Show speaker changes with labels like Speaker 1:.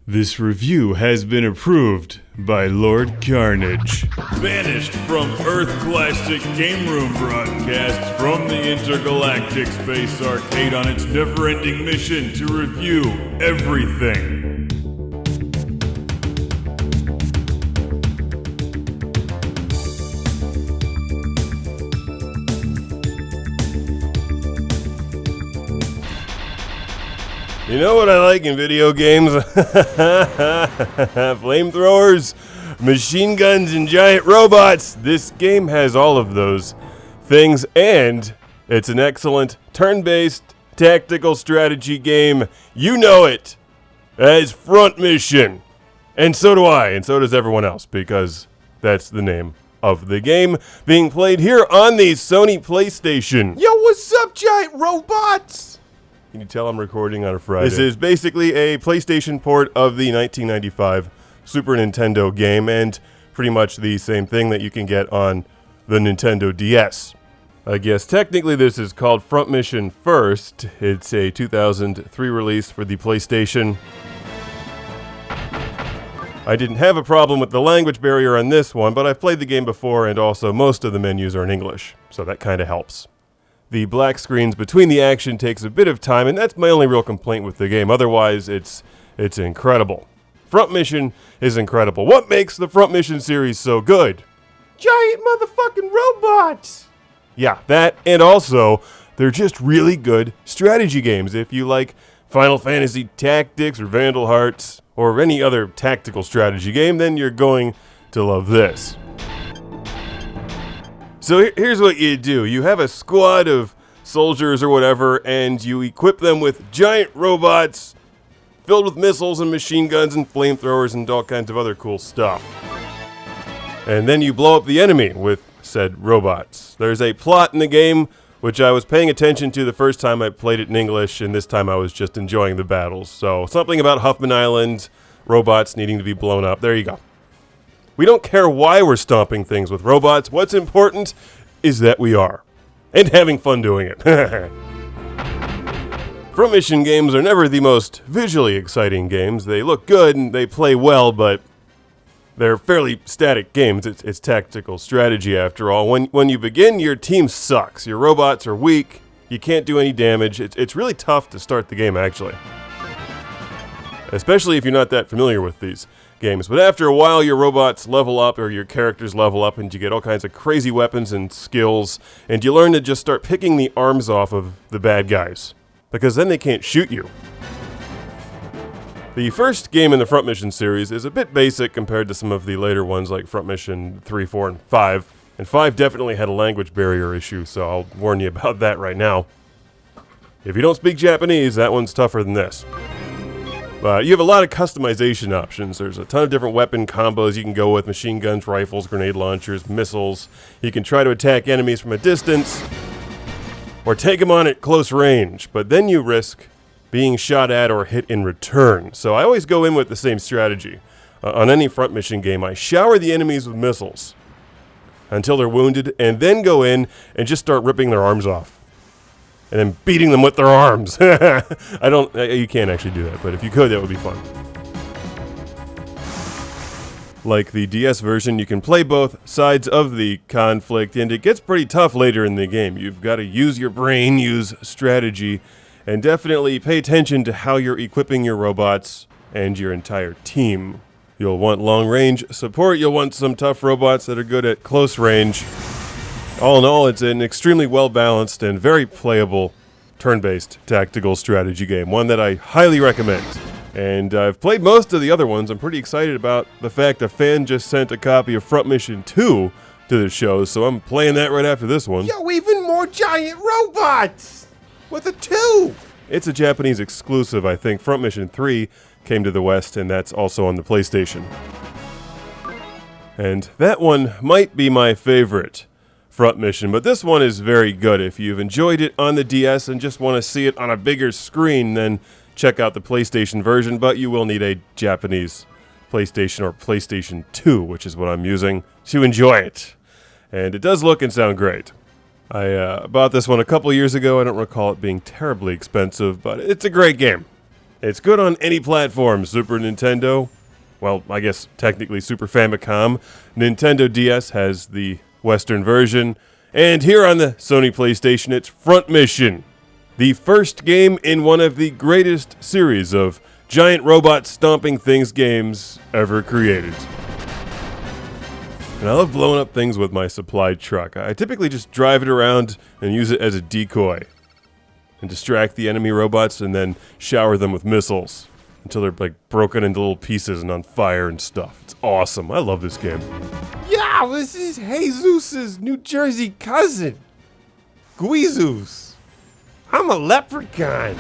Speaker 1: This review has been approved by Lord Carnage.
Speaker 2: Banished from Earth Classic Game Room broadcasts from the Intergalactic Space Arcade on its never-ending mission to review everything.
Speaker 3: You know what I like in video games? Flamethrowers, machine guns, and giant robots. This game has all of those things, and it's an excellent turn-based tactical strategy game. You know it as Front Mission. And so do I, and so does everyone else, because that's the name of the game being played here on the Sony PlayStation.
Speaker 4: Yo, what's up, giant robots?
Speaker 3: Can you tell I'm recording on a Friday? This is basically a PlayStation port of the 1995 Super Nintendo game, and pretty much the same thing that you can get on the Nintendo DS. I guess technically this is called Front Mission First. It's a 2003 release for the PlayStation. I didn't have a problem with the language barrier on this one, but I've played the game before, and also most of the menus are in English, so that kind of helps. The black screens between the action takes a bit of time, and that's my only real complaint with the game. Otherwise, it's incredible. Front Mission is incredible. What makes the Front Mission series so good?
Speaker 4: Giant motherfucking robots!
Speaker 3: Yeah, that, and also, they're just really good strategy games. If you like Final Fantasy Tactics or Vandal Hearts or any other tactical strategy game, then you're going to love this. So here's what you do. You have a squad of soldiers or whatever, and you equip them with giant robots filled with missiles and machine guns and flamethrowers and all kinds of other cool stuff. And then you blow up the enemy with said robots. There's a plot in the game, which I was paying attention to the first time I played it in English, and this time I was just enjoying the battles. So something about Huffman Island, robots needing to be blown up. There you go. We don't care why we're stomping things with robots. What's important is that we are. And having fun doing it. Front Mission games are never the most visually exciting games. They look good and they play well, but they're fairly static games. It's tactical strategy after all. When you begin, your team sucks. Your robots are weak. You can't do any damage. It's really tough to start the game, actually. Especially if you're not that familiar with these games. But after a while, your robots level up, or your characters level up, and you get all kinds of crazy weapons and skills, and you learn to just start picking the arms off of the bad guys, because then they can't shoot you. The first game in the Front Mission series is a bit basic compared to some of the later ones like Front Mission 3, 4, and 5, and 5 definitely had a language barrier issue, so I'll warn you about that right now. If you don't speak Japanese, that one's tougher than this. You have a lot of customization options. There's a ton of different weapon combos you can go with: machine guns, rifles, grenade launchers, missiles. You can try to attack enemies from a distance, or take them on at close range, but then you risk being shot at or hit in return. So I always go in with the same strategy. On any Front Mission game, I shower the enemies with missiles until they're wounded, and then go in and just start ripping their arms off. And then beating them with their arms. You can't actually do that, but if you could, that would be fun. Like the DS version, you can play both sides of the conflict, and it gets pretty tough later in the game. You've got to use your brain, use strategy, and definitely pay attention to how you're equipping your robots and your entire team. You'll want long-range support, you'll want some tough robots that are good at close range. All in all, it's an extremely well-balanced and very playable turn-based tactical strategy game, one that I highly recommend. And I've played most of the other ones. I'm pretty excited about the fact a fan just sent a copy of Front Mission 2 to the show, so I'm playing that right after this one.
Speaker 4: Yo, even more giant robots! With a 2!
Speaker 3: It's a Japanese exclusive, I think. Front Mission 3 came to the West, and that's also on the PlayStation. And that one might be my favorite Front Mission, but this one is very good. If you've enjoyed it on the DS and just want to see it on a bigger screen, then check out the PlayStation version, but you will need a Japanese PlayStation or PlayStation 2, which is what I'm using, to enjoy it. And it does look and sound great. I bought this one a couple years ago. I don't recall it being terribly expensive, but it's a great game. It's good on any platform. Super Nintendo, well, I guess technically Super Famicom. Nintendo DS has the Western version. And here on the Sony PlayStation, it's Front Mission, the first game in one of the greatest series of giant robot stomping things games ever created. And I love blowing up things with my supply truck. I typically just drive it around and use it as a decoy and distract the enemy robots and then shower them with missiles until they're like broken into little pieces and on fire and stuff. It's awesome. I love this game.
Speaker 4: Yeah, this is Jesus' New Jersey cousin, Guizus. I'm a leprechaun.